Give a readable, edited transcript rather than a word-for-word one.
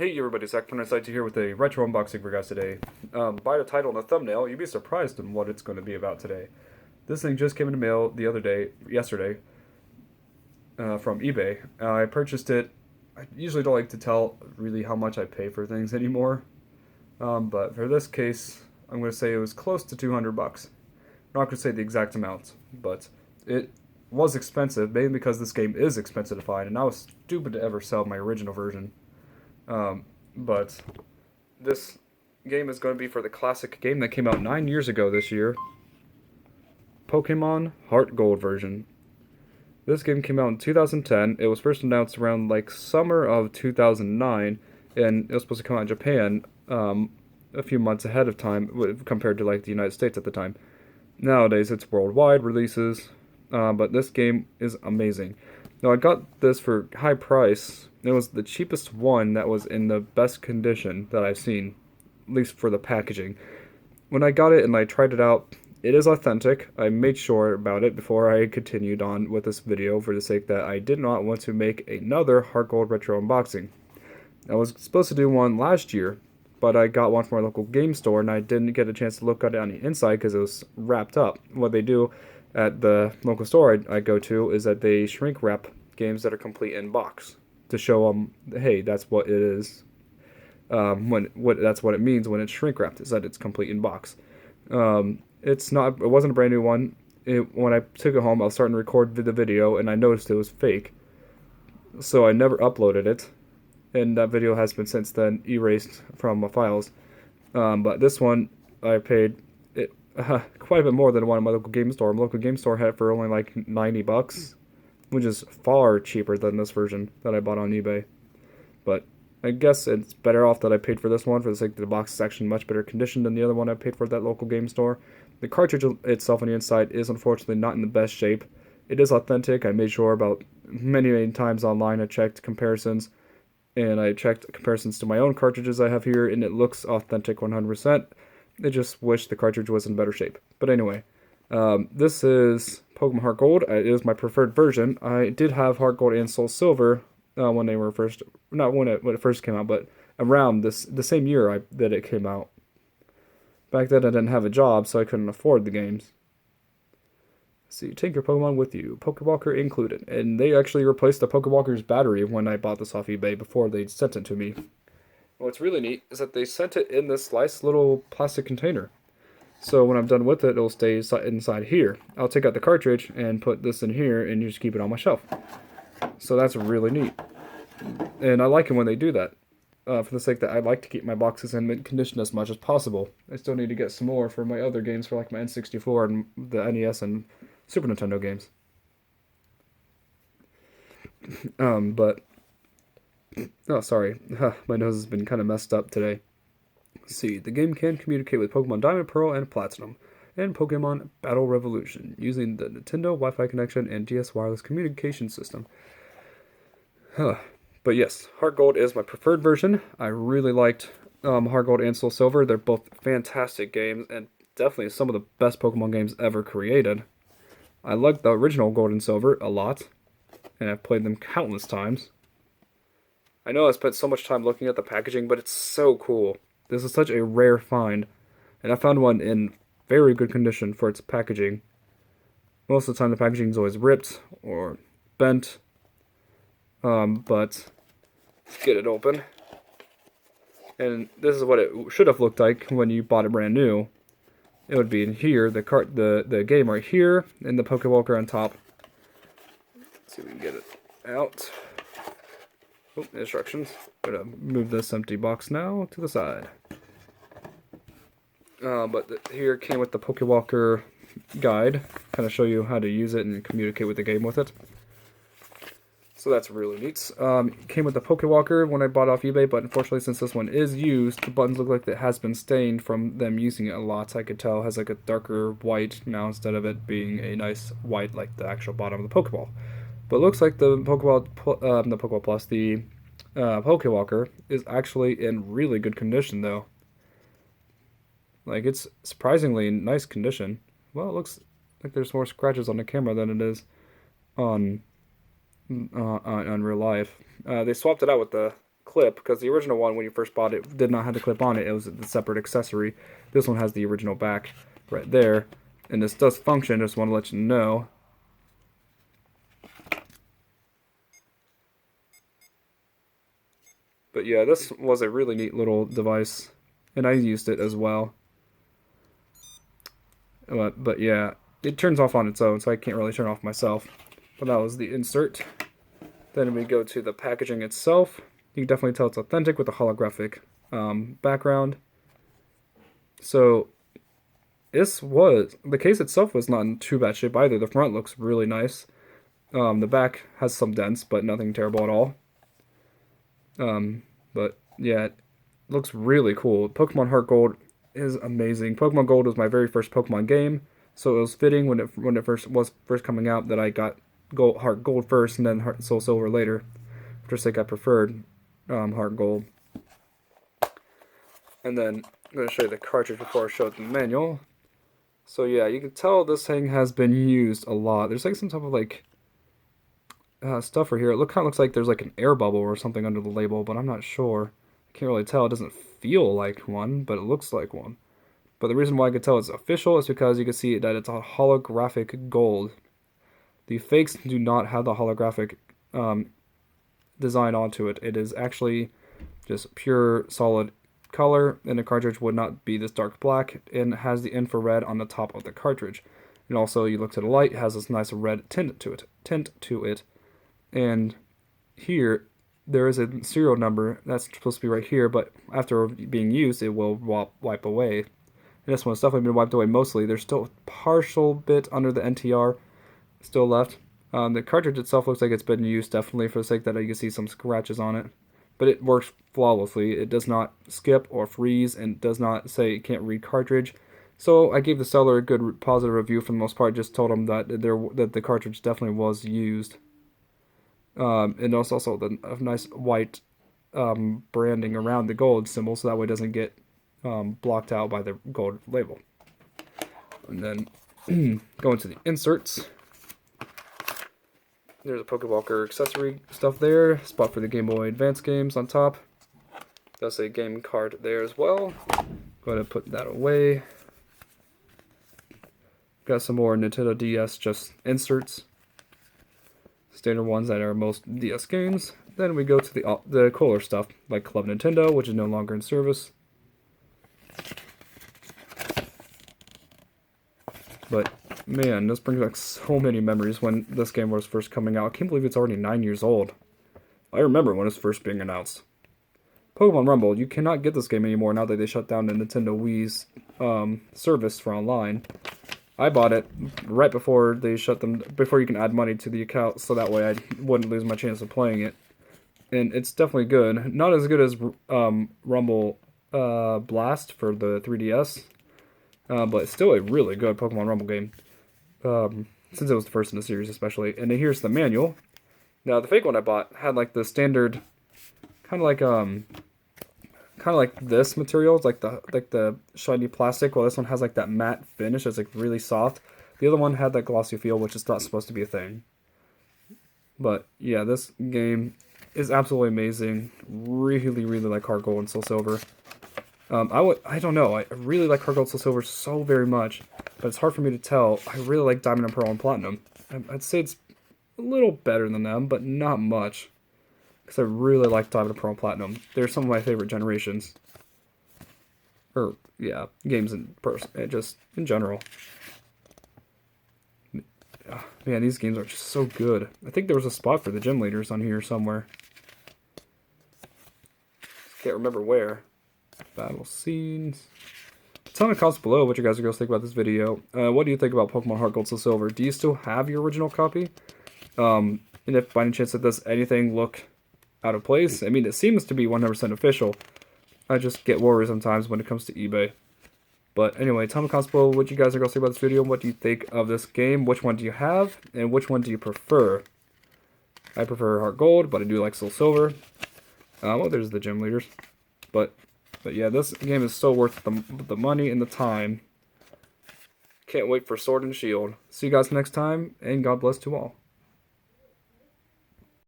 Hey everybody, Zach from Site here with a retro unboxing for you guys today. By the title and the thumbnail, you'd be surprised in what it's going to be about today. This thing just came in the mail yesterday, from eBay. I purchased it. I usually don't like to tell really how much I pay for things anymore, but for this case, I'm going to say it was close to 200 bucks. I'm not going to say the exact amount, but it was expensive, mainly because this game is expensive to find, and I was stupid to ever sell my original version. But this game is going to be for the classic game that came out 9 years ago this year, Pokemon HeartGold version. This game came out in 2010. It was first announced around like summer of 2009, and it was supposed to come out in Japan a few months ahead of time compared to like the United States at the time. Nowadays it's worldwide releases, but this game is amazing. Now I got this for high price. It was the cheapest one that was in the best condition that I've seen, at least for the packaging. When I got it and I tried it out, it is authentic. I made sure about it before I continued on with this video for the sake that I did not want to make another HeartGold retro unboxing. I was supposed to do one last year, but I got one from our local game store and I didn't get a chance to look at it on the inside because it was wrapped up. What they do at the local store I go to is that they shrink wrap games that are complete in box to show them, hey, that's what it is. That's what it means when it's shrink wrapped, is that it's complete in box. It wasn't a brand new one. When I took it home, I was starting to record the video, and I noticed it was fake. So I never uploaded it, and that video has been since then erased from my files. But this one, I paid quite a bit more than one at my local game store. My local game store had it for only like 90 bucks, which is far cheaper than this version that I bought on eBay. But I guess it's better off that I paid for this one for the sake that the box is actually in much better condition than the other one I paid for at that local game store. The cartridge itself on the inside is unfortunately not in the best shape. It is authentic. I made sure about many times online I checked comparisons, and I checked comparisons to my own cartridges I have here, and it looks authentic 100%. I just wish the cartridge was in better shape. But anyway, this is Pokemon Heart Gold. It is my preferred version. I did have Heart Gold and Soul Silver when they were first, not when it first came out, but around the same year that it came out. Back then I didn't have a job, so I couldn't afford the games. So you take your Pokemon with you, Pokewalker included. And they actually replaced the Pokewalker's battery when I bought this off eBay before they sent it to me. What's really neat is that they sent it in this nice little plastic container. So when I'm done with it, it'll stay inside here. I'll take out the cartridge and put this in here and just keep it on my shelf. So that's really neat. And I like it when they do that. For the sake that I like to keep my boxes in mint condition as much as possible. I still need to get some more for my other games, for like my N64 and the NES and Super Nintendo games. Oh, sorry. My nose has been kind of messed up today. Let's see, the game can communicate with Pokemon Diamond, Pearl, and Platinum, and Pokemon Battle Revolution, using the Nintendo Wi-Fi connection and DS wireless communication system. But yes, Heart Gold is my preferred version. I really liked Heart Gold and Soul Silver. They're both fantastic games, and definitely some of the best Pokemon games ever created. I like the original Gold and Silver a lot, and I've played them countless times. I know I spent so much time looking at the packaging, but it's so cool. This is such a rare find, and I found one in very good condition for its packaging. Most of the time the packaging is always ripped or bent, but let's get it open. And this is what it should have looked like when you bought it brand new. It would be in here, the game right here, and the Pokewalker on top. Let's see if we can get it out. Oh, instructions. I'm gonna move this empty box now to the side. Here it came with the Pokewalker guide, kind of show you how to use it and communicate with the game with it. So that's really neat. It came with the Pokewalker when I bought off eBay, but unfortunately since this one is used, the buttons look like it has been stained from them using it a lot. I could tell it has like a darker white now instead of it being a nice white like the actual bottom of the Pokeball. But it looks like the Pokeball Plus, the Pokewalker, is actually in really good condition though. Like, it's surprisingly nice condition. Well, it looks like there's more scratches on the camera than it is on real life. They swapped it out with the clip, because the original one, when you first bought it, did not have the clip on it. It was a separate accessory. This one has the original back right there, and this does function. I just want to let you know. But yeah, this was a really neat little device, and I used it as well. But yeah, it turns off on its own, so I can't really turn it off myself. But that was the insert. Then we go to the packaging itself. You can definitely tell it's authentic with the holographic background. So the case itself was not in too bad shape either. The front looks really nice. The back has some dents, but nothing terrible at all. But yeah, it looks really cool. Pokemon HeartGold is amazing. Pokemon Gold was my very first Pokemon game, so it was fitting when it was first coming out that I got HeartGold first and then Soul Silver later. Just like I preferred HeartGold. And then I'm going to show you the cartridge before I show the manual. So yeah, you can tell this thing has been used a lot. There's like some type of like stuff right here. It kind of looks like there's like an air bubble or something under the label, but I'm not sure. I can't really tell. It doesn't feel like one, but it looks like one. But the reason why I could tell it's official is because you can see that it's a holographic gold. The fakes do not have the holographic design onto it. It is actually just pure solid color, and the cartridge would not be this dark black, and has the infrared on the top of the cartridge. And also, you look to the light, it has this nice red tint to it. And here, there is a serial number that's supposed to be right here, but after being used, it will wipe away. And this one's definitely been wiped away mostly. There's still a partial bit under the NTR still left. The cartridge itself looks like it's been used definitely, for the sake that you can see some scratches on it. But it works flawlessly. It does not skip or freeze, and does not say it can't read cartridge. So I gave the seller a good positive review for the most part. Just told him that the cartridge definitely was used. And also a nice white branding around the gold symbol, so that way it doesn't get blocked out by the gold label. And then going to the inserts. There's a Pokewalker accessory stuff there. Spot for the Game Boy Advance games on top. That's a game card there as well. Go ahead and put that away. Got some more Nintendo DS just inserts. Standard ones that are most DS games. Then we go to the cooler stuff, like Club Nintendo, which is no longer in service. But man, this brings back so many memories when this game was first coming out. I can't believe it's already 9 years old. I remember when it was first being announced. Pokemon Rumble, you cannot get this game anymore now that they shut down the Nintendo Wii's service for online. I bought it right before they shut them, before you can add money to the account, so that way I wouldn't lose my chance of playing it. And it's definitely good. Not as good as Rumble Blast for the 3DS, but still a really good Pokemon Rumble game. Since it was the first in the series especially. And then here's the manual. Now the fake one I bought had like the standard, kind of like this material. It's like the shiny plastic. Well, this one has like that matte finish. It's like really soft. The other one had that glossy feel, which is not supposed to be a thing. But yeah, this game is absolutely amazing. Really, really like HeartGold and Soul Silver. I don't know. I really like HeartGold and Soul Silver so very much, but it's hard for me to tell. I really like Diamond and Pearl and Platinum. I'd say it's a little better than them, but not much. Because I really like Diamond and Pearl and Platinum. They're some of my favorite generations. Or, yeah, games just in general. Man, these games are just so good. I think there was a spot for the gym leaders on here somewhere. Can't remember where. Battle scenes. Tell me in the comments below what you guys are going to think about this video. What do you think about Pokemon HeartGold Soul Silver? Do you still have your original copy? And if by any chance it does anything look out of place, I mean, it seems to be 100% official. I just get worried sometimes when it comes to eBay. But anyway, tell me in the comments below what you guys are going to think about this video. What do you think of this game? Which one do you have? And which one do you prefer? I prefer HeartGold, but I do like Soul Silver. Well, there's the gym leaders. But yeah, this game is so worth the money and the time. Can't wait for Sword and Shield. See you guys next time, and God bless to all.